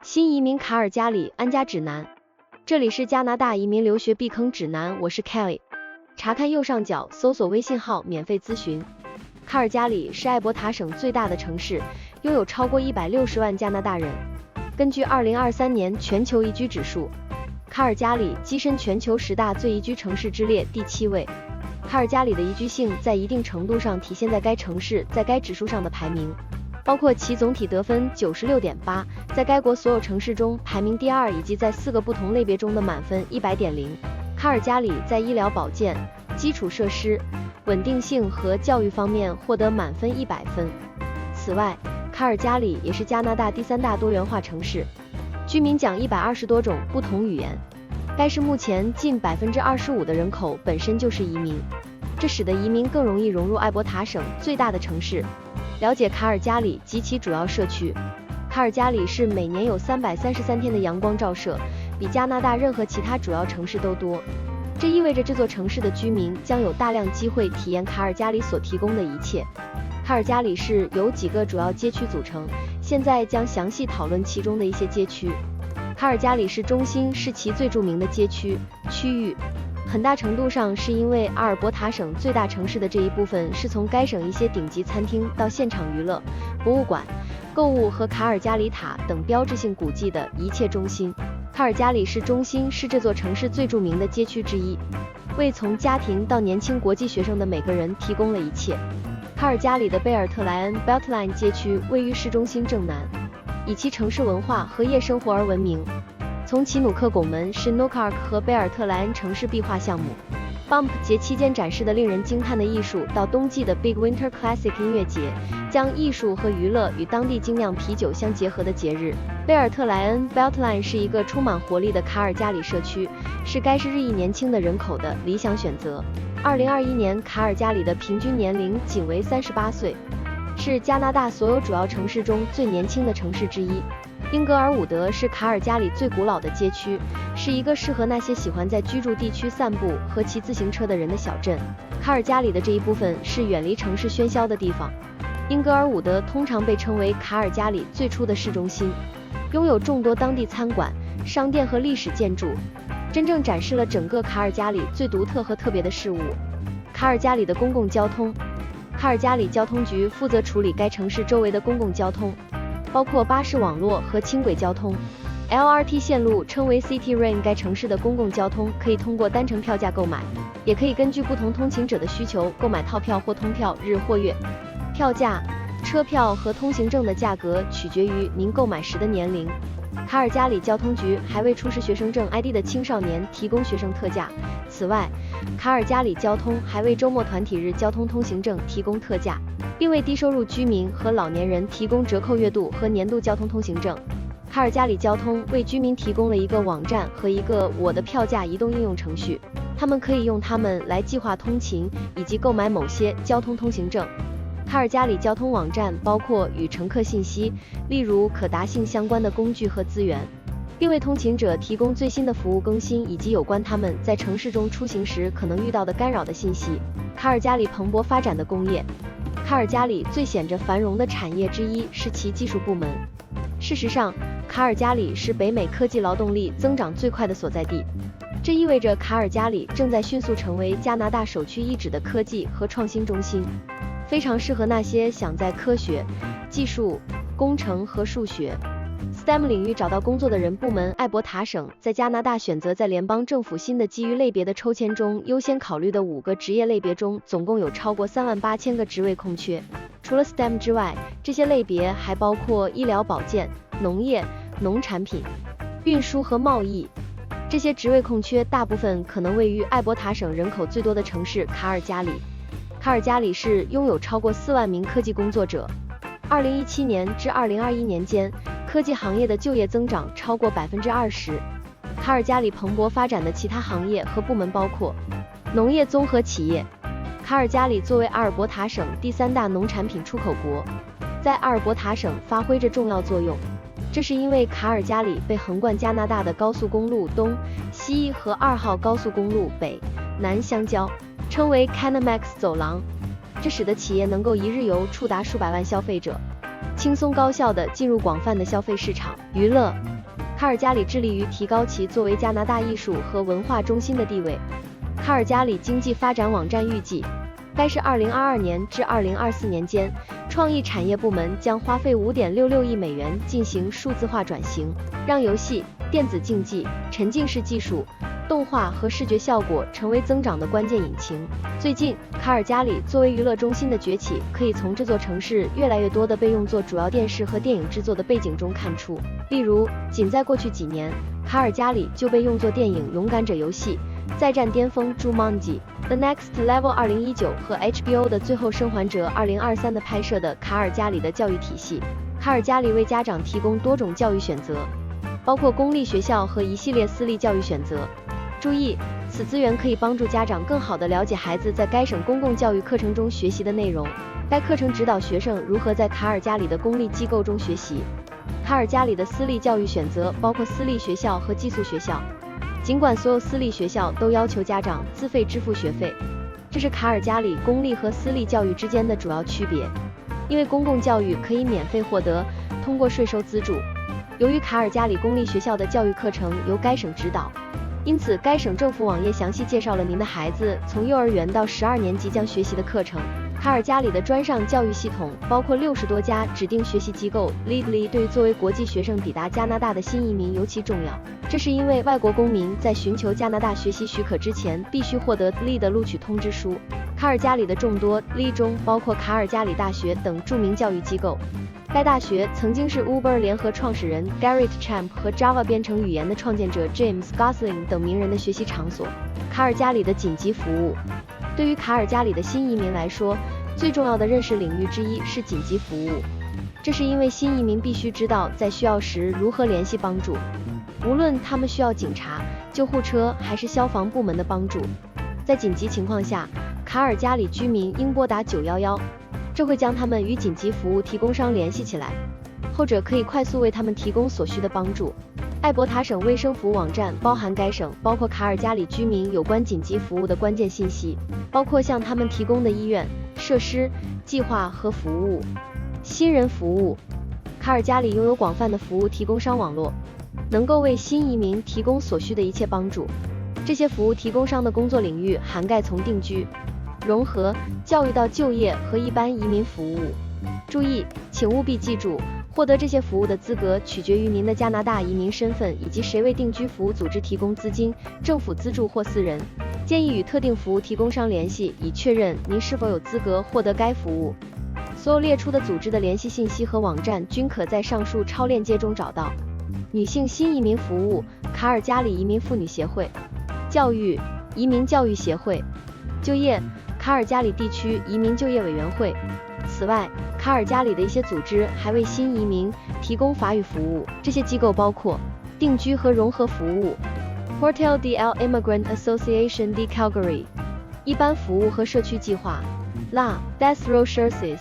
新移民卡尔加里安家指南，这里是加拿大移民留学避坑指南，我是 Kelly。查看右上角搜索微信号免费咨询。卡尔加里是艾伯塔省最大的城市，拥有超过160万加拿大人。根据2023年全球宜居指数，卡尔加里跻身全球10大最宜居城市之列第7位。卡尔加里的宜居性在一定程度上体现在该城市在该指数上的排名，包括其总体得分96.8，在该国所有城市中排名第2，以及在4个不同类别中的满分100.0。卡尔加里在医疗保健、基础设施、稳定性和教育方面获得满分100分。此外，卡尔加里也是加拿大第3大多元化城市，居民讲120多种不同语言。该市目前近25%的人口本身就是移民，这使得移民更容易融入艾伯塔省最大的城市。了解卡尔加里及其主要社区。卡尔加里市每年有333天的阳光照射，比加拿大任何其他主要城市都多。这意味着这座城市的居民将有大量机会体验卡尔加里所提供的一切。卡尔加里市由几个主要街区组成，现在将详细讨论其中的一些街区。卡尔加里市中心是其最著名的街区区域，很大程度上是因为阿尔伯塔省最大城市的这一部分是从该省一些顶级餐厅到现场娱乐、博物馆、购物和卡尔加里塔等标志性古迹的一切中心。卡尔加里市中心是这座城市最著名的街区之一，为从家庭到年轻国际学生的每个人提供了一切。卡尔加里的贝尔特莱恩 Beltline 街区位于市中心正南，以其城市文化和夜生活而闻名。从其努克拱门是 Nokark 和贝尔特莱恩城市壁画项目 Bump 节期间展示的令人惊叹的艺术，到冬季的 Big Winter Classic 音乐节，将艺术和娱乐与当地精酿啤酒相结合的节日。贝尔特莱恩 Beltline 是一个充满活力的卡尔加里社区，是该市日益年轻的人口的理想选择。2021年卡尔加里的平均年龄仅为38岁，是加拿大所有主要城市中最年轻的城市之一。英格尔伍德是卡尔加里最古老的街区，是一个适合那些喜欢在居住地区散步和骑自行车的人的小镇。卡尔加里的这一部分是远离城市喧嚣的地方。英格尔伍德通常被称为卡尔加里最初的市中心，拥有众多当地餐馆、商店和历史建筑，真正展示了整个卡尔加里最独特和特别的事物。卡尔加里的公共交通。卡尔加里交通局负责处理该城市周围的公共交通，包括巴士网络和轻轨交通。LRT 线路称为 City Rail。 该城市的公共交通可以通过单程票价购买，也可以根据不同通勤者的需求购买套票或通票，日或月。票价、车票和通行证的价格取决于您购买时的年龄。卡尔加里交通局还为出示学生证 ID 的青少年提供学生特价。此外，卡尔加里交通还为周末团体日交通通行证提供特价，并为低收入居民和老年人提供折扣月度和年度交通通行证。卡尔加里交通为居民提供了一个网站和一个我的票价移动应用程序，他们可以用它们来计划通勤以及购买某些交通通行证。卡尔加里交通网站包括与乘客信息，例如可达性相关的工具和资源，并为通勤者提供最新的服务更新以及有关他们在城市中出行时可能遇到的干扰的信息。卡尔加里蓬勃发展的工业。卡尔加里最显着繁荣的产业之一是其技术部门。事实上，卡尔加里是北美科技劳动力增长最快的所在地，这意味着卡尔加里正在迅速成为加拿大首屈一指的科技和创新中心，非常适合那些想在科学、技术、工程和数学 STEM 领域找到工作的人。部门艾伯塔省在加拿大选择在联邦政府新的基于类别的抽签中优先考虑的5个职业类别中，总共有超过38000个职位空缺。除了 STEM 之外，这些类别还包括医疗保健、农业、农产品、运输和贸易。这些职位空缺大部分可能位于艾伯塔省人口最多的城市卡尔加里。卡尔加里市拥有超过4万名科技工作者。2017年至2021年间，科技行业的就业增长超过20%。卡尔加里蓬勃发展的其他行业和部门包括农业综合企业。卡尔加里作为阿尔伯塔省第3大农产品出口国，在阿尔伯塔省发挥着重要作用。这是因为卡尔加里被横贯加拿大的高速公路东、西和2号高速公路北、南相交，称为 Canamex 走廊，这使得企业能够一日游触达数百万消费者，轻松高效地进入广泛的消费市场。娱乐。卡尔加里致力于提高其作为加拿大艺术和文化中心的地位。卡尔加里经济发展网站预计，该市2022年至2024年间，创意产业部门将花费5.66亿美元进行数字化转型，让游戏、电子竞技、沉浸式技术、动画和视觉效果成为增长的关键引擎。最近，卡尔加里作为娱乐中心的崛起，可以从这座城市越来越多的被用作主要电视和电影制作的背景中看出。例如，仅在过去几年，卡尔加里就被用作电影《勇敢者游戏》、再战巅峰 Jumanji、The Next Level 2019和 HBO 的最后生还者2023的拍摄的卡尔加里的教育体系。卡尔加里为家长提供多种教育选择，包括公立学校和一系列私立教育选择。注意，此资源可以帮助家长更好地了解孩子在该省公共教育课程中学习的内容。该课程指导学生如何在卡尔加里的公立机构中学习。卡尔加里的私立教育选择包括私立学校和寄宿学校。尽管所有私立学校都要求家长自费支付学费，这是卡尔加里公立和私立教育之间的主要区别。因为公共教育可以免费获得，通过税收资助。由于卡尔加里公立学校的教育课程由该省指导，因此该省政府网页详细介绍了您的孩子从幼儿园到12年级将学习的课程。卡尔加里的专上教育系统包括60多家指定学习机构。Leadly 对于作为国际学生抵达加拿大的新移民尤其重要，这是因为外国公民在寻求加拿大学习许可之前必须获得 Lead 的录取通知书。卡尔加里的众多 Lead 中包括卡尔加里大学等著名教育机构。该大学曾经是 Uber 联合创始人 Garrett Camp 和 Java 编程语言的创建者 James Gosling 等名人的学习场所。卡尔加里的紧急服务。对于卡尔加里的新移民来说，最重要的认识领域之一是紧急服务。这是因为新移民必须知道在需要时如何联系帮助，无论他们需要警察、救护车还是消防部门的帮助。在紧急情况下，卡尔加里居民应拨打911，这会将他们与紧急服务提供商联系起来，后者可以快速为他们提供所需的帮助。艾伯塔省卫生服务网站包含该省包括卡尔加里居民有关紧急服务的关键信息，包括向他们提供的医院、设施、计划和服务。新人服务。卡尔加里拥有广泛的服务提供商网络，能够为新移民提供所需的一切帮助。这些服务提供商的工作领域涵盖从定居、融合、教育到就业和一般移民服务。注意，请务必记住，获得这些服务的资格取决于您的加拿大移民身份以及谁为定居服务组织提供资金，政府资助或私人。建议与特定服务提供商联系，以确认您是否有资格获得该服务。所有列出的组织的联系信息和网站均可在上述超链接中找到。女性新移民服务，卡尔加里移民妇女协会。教育，移民教育协会。就业，卡尔加里地区移民就业委员会。此外，卡尔加里的一些组织还为新移民提供法语服务，这些机构包括定居和融合服务 Portail DL Immigrant Association de Calgary， 一般服务和社区计划 La Death Row Services。